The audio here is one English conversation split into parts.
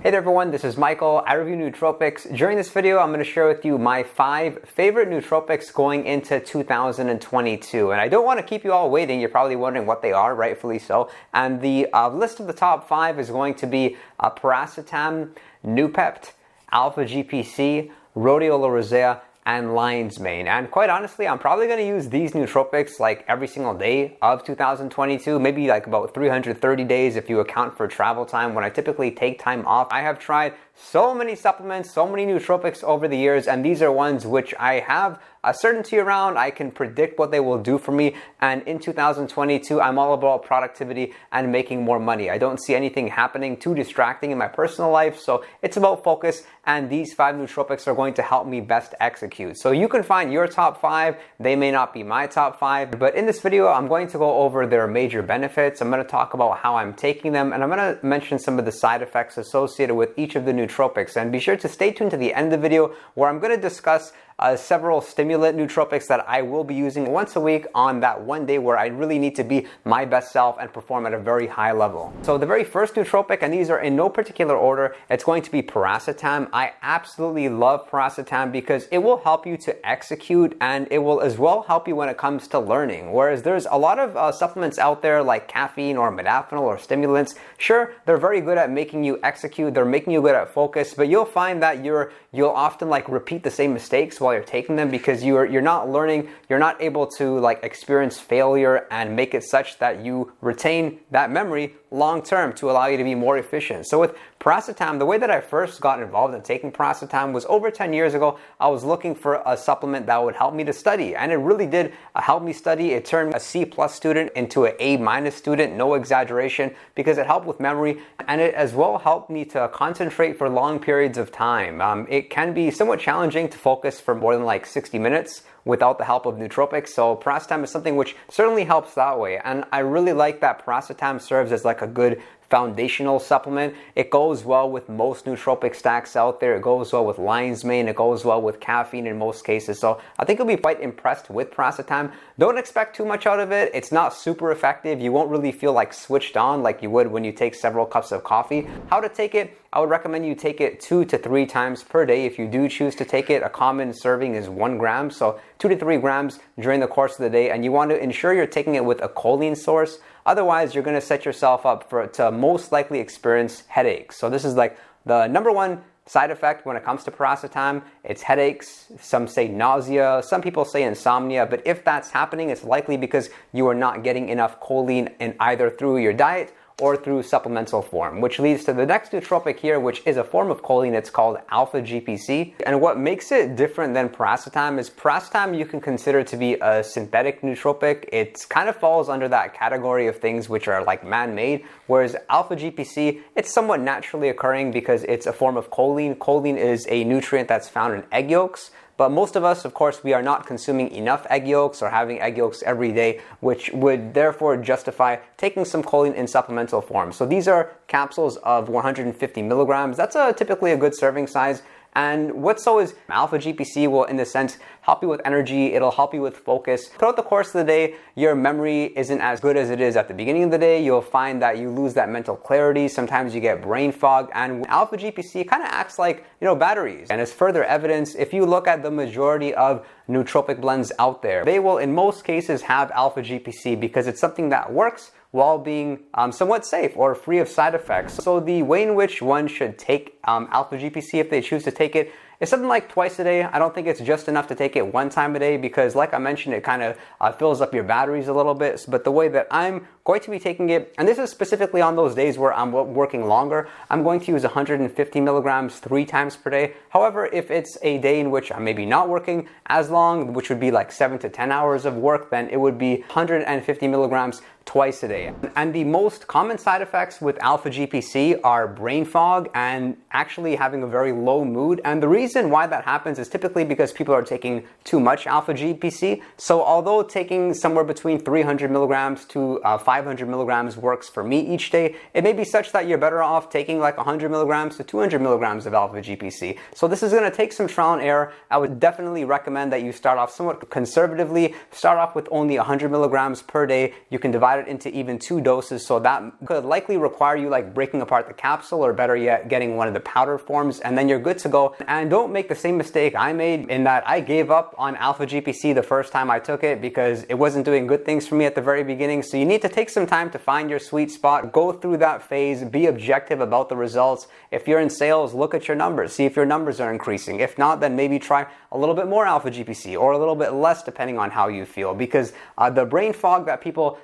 Hey there everyone, this is Michael. I review nootropics. During this video, I'm going to share with you my 5 favorite nootropics going into 2022. And I don't want to keep you all waiting. You're probably wondering what they are, rightfully so. And the list of the top 5 is going to be Racetam, Noopept, Alpha-GPC, Rhodiola rosea, and lion's mane. And quite honestly, I'm probably going to use these nootropics like every single day of 2022, maybe like about 330 days if you account for travel time when I typically take time off. I have tried so many supplements, so many nootropics over the years, and these are ones which I have a certainty around. I can predict what they will do for me, and in 2022, I'm all about productivity and making more money. I don't see anything happening too distracting in my personal life, so it's about focus, and these 5 nootropics are going to help me best execute. So you can find your top 5. They may not be my top 5, but in this video, I'm going to go over their major benefits. I'm going to talk about how I'm taking them, and I'm going to mention some of the side effects associated with each of the nootropics. And be sure to stay tuned to the end of the video where I'm going to discuss several stimulant nootropics that I will be using once a week on that one day where I really need to be my best self and perform at a very high level. So the very first nootropic, and these are in no particular order, it's going to be Racetam. I absolutely love Racetam because it will help you to execute, and it will as well help you when it comes to learning. Whereas there's a lot of supplements out there like caffeine or modafinil or stimulants. Sure, they're very good at making you execute, they're making you good at focus, but you'll find that you'll often like repeat the same mistakes while you're taking them because you're not learning, you're not able to like experience failure and make it such that you retain that memory long term to allow you to be more efficient. So with Racetam, the way that I first got involved in taking Racetam was over 10 years ago. I was looking for a supplement that would help me to study, and it really did help me study. It turned a C+ student into an A- student, no exaggeration, because it helped with memory, and it as well helped me to concentrate for long periods of time. It can be somewhat challenging to focus for more than like 60 minutes without the help of nootropics, so Racetam is something which certainly helps that way. And I really like that Racetam serves as like a good foundational supplement. It goes well with most nootropic stacks out there. It goes well with lion's mane. It goes well with caffeine in most cases. So I think you'll be quite impressed with Racetam. Don't expect too much out of it. It's not super effective. You won't really feel like switched on like you would when you take several cups of coffee. How to take it? I would recommend you take it 2 to 3 times per day. If you do choose to take it, a common serving is 1 gram. So 2 to 3 grams during the course of the day. And you want to ensure you're taking it with a choline source. Otherwise, you're going to set yourself up to most likely experience headaches. So this is like the number 1 side effect when it comes to Racetam. It's headaches. Some say nausea. Some people say insomnia. But if that's happening, it's likely because you are not getting enough choline in either through your diet or through supplemental form, which leads to the next nootropic here, which is a form of choline. It's called Alpha-GPC. And what makes it different than Racetam is Racetam you can consider to be a synthetic nootropic. It kind of falls under that category of things which are like man-made, whereas Alpha-GPC, it's somewhat naturally occurring because it's a form of choline. Choline is a nutrient that's found in egg yolks. But most of us, of course, we are not consuming enough egg yolks or having egg yolks every day, which would therefore justify taking some choline in supplemental form. So these are capsules of 150 milligrams. That's typically a good serving size. And what's so is Alpha-GPC will, in this sense, help you with energy. It'll help you with focus. Throughout the course of the day, your memory isn't as good as it is at the beginning of the day. You'll find that you lose that mental clarity. Sometimes you get brain fog. And Alpha-GPC kind of acts like, batteries. And as further evidence, if you look at the majority of nootropic blends out there, they will, in most cases, have Alpha-GPC because it's something that works while being somewhat safe or free of side effects. So the way in which one should take Alpha-GPC if they choose to take it is something like twice a day. I don't think it's just enough to take it 1 time a day because, like I mentioned, it kind of fills up your batteries a little bit. But the way that I'm going to be taking it, and this is specifically on those days where I'm working longer, I'm going to use 150 milligrams 3 times per day. However, if it's a day in which I'm maybe not working as long, which would be like 7 to 10 hours of work, then it would be 150 milligrams twice a day. And the most common side effects with Alpha-GPC are brain fog and actually having a very low mood. And the reason why that happens is typically because people are taking too much Alpha-GPC. So although taking somewhere between 300 milligrams to 500 milligrams works for me each day, it may be such that you're better off taking like 100 milligrams to 200 milligrams of Alpha-GPC. So this is going to take some trial and error. I would definitely recommend that you start off somewhat conservatively. Start off with only 100 milligrams per day. You can divide divide it into even 2 doses, so that could likely require you like breaking apart the capsule, or better yet, getting one of the powder forms, and then you're good to go. And don't make the same mistake I made in that I gave up on alpha GPC the first time I took it because it wasn't doing good things for me at the very beginning. So you need to take some time to find your sweet spot, go through that phase, be objective about the results. If you're in sales, look at your numbers, see if your numbers are increasing. If not, then maybe try a little bit more alpha GPC or a little bit less depending on how you feel, because the brain fog that people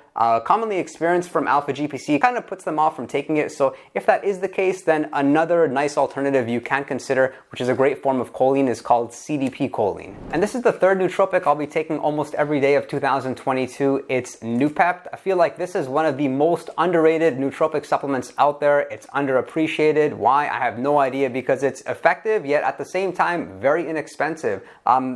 commonly experience from alpha GPC kind of puts them off from taking it. So if that is the case, then another nice alternative you can consider, which is a great form of choline, is called CDP choline. And this is the third nootropic I'll be taking almost every day of 2022. It's Noopept. I feel like this is one of the most underrated nootropic supplements out there. It's underappreciated. Why? I have no idea, because it's effective, yet at the same time, very inexpensive.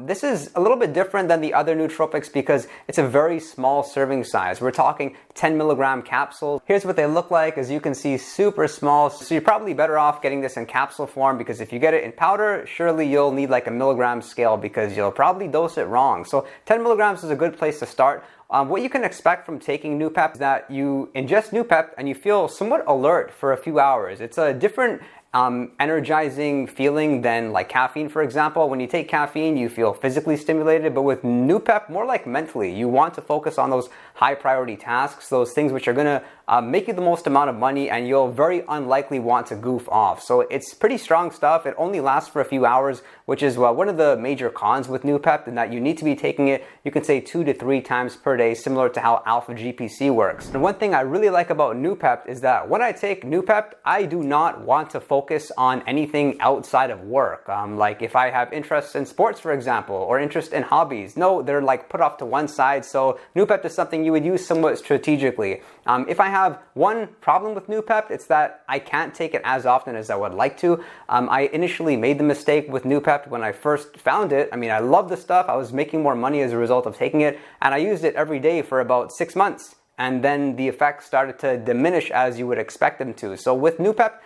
This is a little bit different than the other nootropics because it's a very small serving size. We're talking 10 milligram capsules. Here's what they look like. As you can see, super small. So you're probably better off getting this in capsule form, because if you get it in powder, surely you'll need like a milligram scale because you'll probably dose it wrong. So 10 milligrams is a good place to start. What you can expect from taking Noopept is that you ingest Noopept and you feel somewhat alert for a few hours. It's a different energizing feeling than like caffeine, for example. When you take caffeine, you feel physically stimulated, but with Noopept, more like mentally. You want to focus on those high priority tasks, those things which are gonna make you the most amount of money, and you'll very unlikely want to goof off. So it's pretty strong stuff. It only lasts for a few hours, which is one of the major cons with Noopept, in that you need to be taking it, you can say 2 to 3 times per day, similar to how alpha GPC works. And one thing I really like about Noopept is that when I take Noopept, I do not want to focus on anything outside of work. Like if I have interests in sports, for example, or interest in hobbies, no, they're like put off to one side. So Noopept is something you would use somewhat strategically. If I have one problem with Noopept, it's that I can't take it as often as I would like to. I initially made the mistake with Noopept when I first found it. I mean, I love the stuff. I was making more money as a result of taking it, and I used it every day for about 6 months. And then the effects started to diminish as you would expect them to. So with Noopept,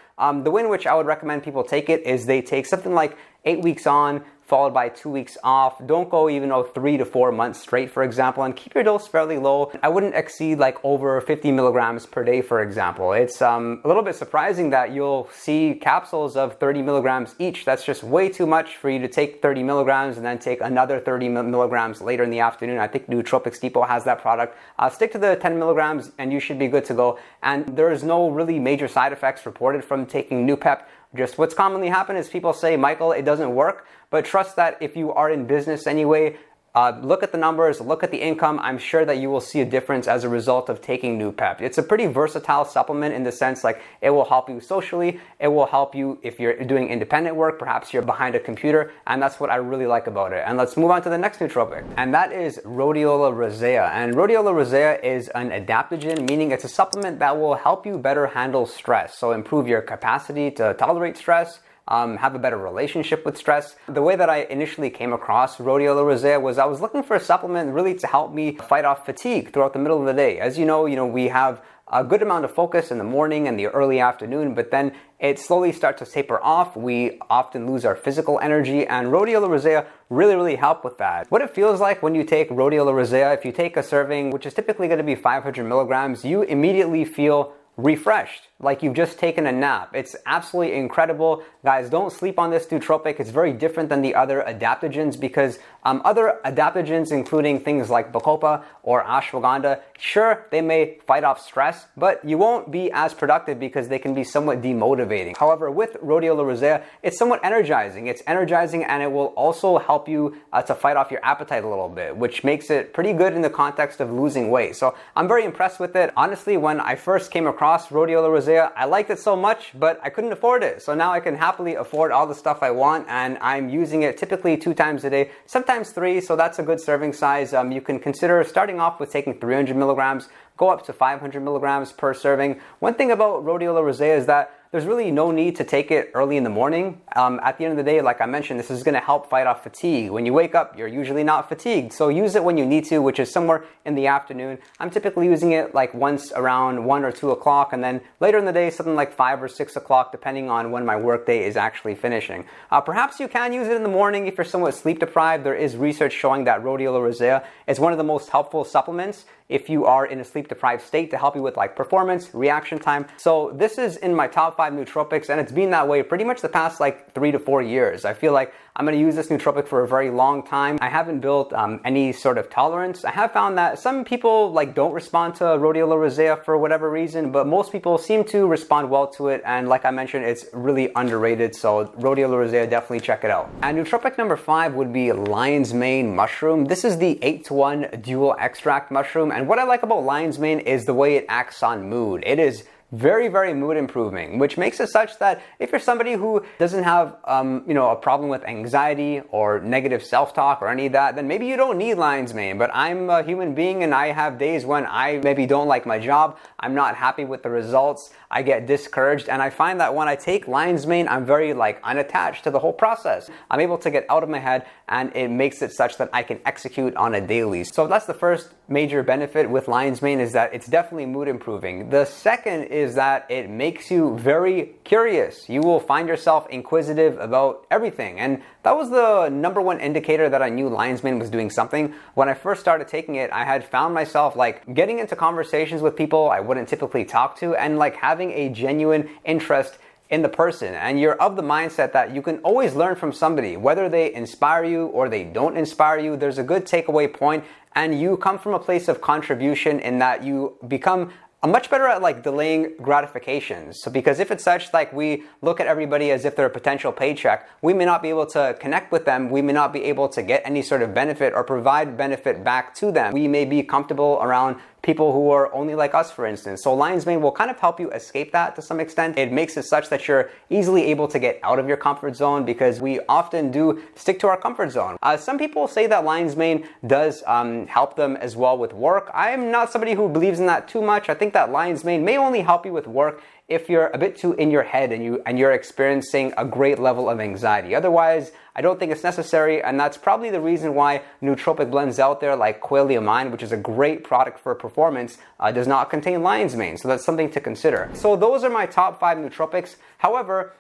the way in which I would recommend people take it is they take something like 8 weeks on, followed by 2 weeks off. Don't go even 3 to 4 months straight, for example, and keep your dose fairly low. I wouldn't exceed like over 50 milligrams per day, for example. It's a little bit surprising that you'll see capsules of 30 milligrams each. That's just way too much for you to take 30 milligrams and then take another 30 milligrams later in the afternoon. I think Nootropics Depot has that product. Stick to the 10 milligrams and you should be good to go. And there is no really major side effects reported from taking Noopept. Just what's commonly happened is people say, Michael, it doesn't work. But trust that if you are in business anyway, look at the numbers, look at the income. I'm sure that you will see a difference as a result of taking Noopept. It's a pretty versatile supplement in the sense like it will help you socially. It will help you if you're doing independent work. Perhaps you're behind a computer, and that's what I really like about it. And let's move on to the next nootropic, and that is Rhodiola rosea. And Rhodiola rosea is an adaptogen, meaning it's a supplement that will help you better handle stress. So improve your capacity to tolerate stress, have a better relationship with stress. The way that I initially came across Rhodiola rosea was I was looking for a supplement really to help me fight off fatigue throughout the middle of the day. As you know, we have a good amount of focus in the morning and the early afternoon, but then it slowly starts to taper off. We often lose our physical energy, and Rhodiola rosea really help with that. What it feels like when you take Rhodiola rosea, if you take a serving, which is typically going to be 500 milligrams, you immediately feel refreshed, like you've just taken a nap. It's absolutely incredible. Guys, don't sleep on this nootropic. It's very different than the other adaptogens because other adaptogens, including things like bacopa or ashwagandha, sure, they may fight off stress, but you won't be as productive because they can be somewhat demotivating. However, with Rhodiola rosea, it's somewhat energizing. It's energizing, and it will also help you to fight off your appetite a little bit, which makes it pretty good in the context of losing weight. So I'm very impressed with it. Honestly, when I first came across Rhodiola rosea, I liked it so much, but I couldn't afford it. So now I can happily afford all the stuff I want, and I'm using it typically 2 times a day, sometimes 3, so that's a good serving size. You can consider starting off with taking 300 milligrams, go up to 500 milligrams per serving. One thing about Rhodiola rosea is that there's really no need to take it early in the morning. At the end of the day, like I mentioned, this is going to help fight off fatigue. When you wake up, you're usually not fatigued, so use it when you need to, which is somewhere in the afternoon. I'm typically using it like once around 1 or 2 o'clock, and then later in the day, something like 5 or 6 o'clock, depending on when my workday is actually finishing. Perhaps you can use it in the morning if you're somewhat sleep deprived. There is research showing that rhodiola rosea is one of the most helpful supplements if you are in a sleep deprived state to help you with like performance, reaction time. So this is in my top 5 nootropics, and it's been that way pretty much the past like 3 to 4 years. I feel like I'm going to use this nootropic for a very long time. I haven't built any sort of tolerance. I have found that some people like don't respond to rhodiola rosea for whatever reason, but most people seem to respond well to it, and like I mentioned, it's really underrated, so rhodiola rosea, definitely check it out. And nootropic number 5 would be lion's mane mushroom. This is the 8-to-1 dual extract mushroom, and what I like about lion's mane is the way it acts on mood. It is very, very mood improving, which makes it such that if you're somebody who doesn't have, a problem with anxiety or negative self-talk or any of that, then maybe you don't need lion's mane. But I'm a human being, and I have days when I maybe don't like my job, I'm not happy with the results, I get discouraged, and I find that when I take lion's mane, I'm very like unattached to the whole process. I'm able to get out of my head, and it makes it such that I can execute on a daily. So that's the first major benefit with lion's mane, is that it's definitely mood improving. The second is that it makes you very curious. You will find yourself inquisitive about everything, and that was the number one indicator that I knew lion's mane was doing something. When I first started taking it, I had found myself like getting into conversations with people I wouldn't typically talk to, and like having a genuine interest in the person. And you're of the mindset that you can always learn from somebody, whether they inspire you or they don't inspire you. There's a good takeaway point, and you come from a place of contribution in that you become much better at like delaying gratifications. So because if it's such like we look at everybody as if they're a potential paycheck, we may not be able to connect with them. We may not be able to get any sort of benefit or provide benefit back to them. We may be comfortable around people who are only like us, for instance. So lion's mane will kind of help you escape that to some extent. It makes it such that you're easily able to get out of your comfort zone, because we often do stick to our comfort zone. Some people say that lion's mane does help them as well with work. I'm not somebody who believes in that too much. I think that lion's mane may only help you with work if you're a bit too in your head and you're experiencing a great level of anxiety. Otherwise, I don't think it's necessary, and that's probably the reason why nootropic blends out there like Quailiamine, which is a great product for performance, does not contain lion's mane. So that's something to consider. So those are my top 5 nootropics. However,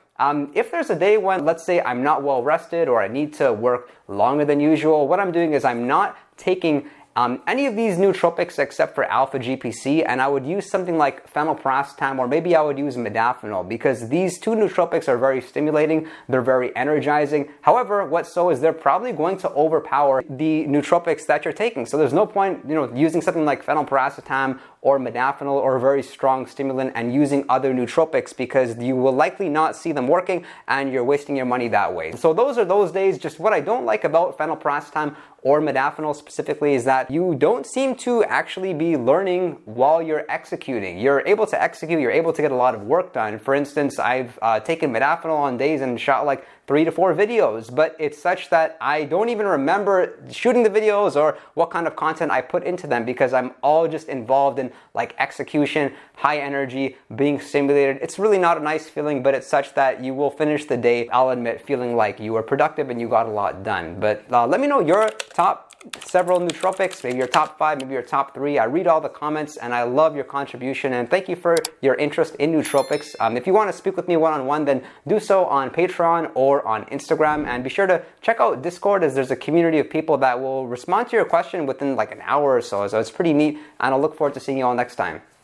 if there's a day when, let's say, I'm not well rested or I need to work longer than usual, what I'm doing is I'm not taking any of these nootropics except for alpha GPC, and I would use something like phenylparacetam, or maybe I would use modafinil, because these two nootropics are very stimulating, they're very energizing. However, what's so is they're probably going to overpower the nootropics that you're taking. So there's no point, using something like phenylparacetam or modafinil or a very strong stimulant and using other nootropics, because you will likely not see them working and you're wasting your money that way. So those are those days. Just what I don't like about phenylparacetam or modafinil specifically is that you don't seem to actually be learning while you're executing. You're able to execute, you're able to get a lot of work done. For instance, I've taken modafinil on days and shot like 3 to 4 videos, but it's such that I don't even remember shooting the videos or what kind of content I put into them, because I'm all just involved in like execution, high energy, being stimulated. It's really not a nice feeling, but it's such that you will finish the day, I'll admit, feeling like you were productive and you got a lot done. But let me know your top several nootropics, maybe your top 5, maybe your top 3. I read all the comments and I love your contribution, and thank you for your interest in nootropics. If you want to speak with me one-on-one, then do so on Patreon or on Instagram, and be sure to check out Discord, as there's a community of people that will respond to your question within like an hour or so. So it's pretty neat, and I'll look forward to seeing you all next time.